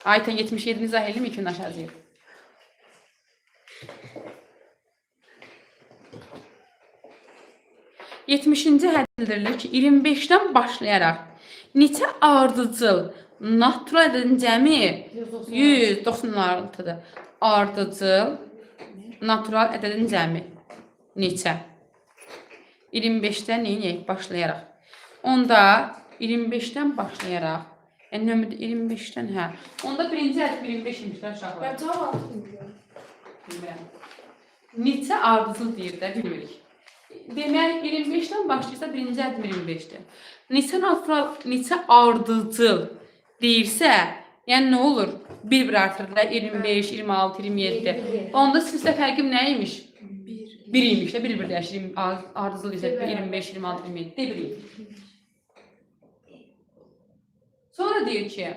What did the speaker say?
Ayten 77'ni izah edelim, 2'nin aşağıya. 70-ci həddildirilir ki, 25-dən başlayaraq neçə ardıcıl natural ədədin cəmi 196-dır. Ardıcıl natural ədədin cəmi neçə? 25-dən neyini başlayaraq? Onda 25-dən başlayaraq, yəni nömrədə 25-dən, hə. Onda birinci ədəd 25 imişlər uşaqlar. Ben cevap bilmiyorum. Bilmirəm. Neçə ardıcıl deyir də, bilmirik. Demək, 25-dən başlayırsa birinci ədəd 25-dir. Neçə ardıcıl deyirsə, yəni nə olur? Bir artırırlar, 25, 26, 27. Onda sizdə fərqim nə imiş? 1 imiş də, bir dəyişir. Ardıcıl isə 25, 26, 27 də 1 imiş. Sonra deyir ki,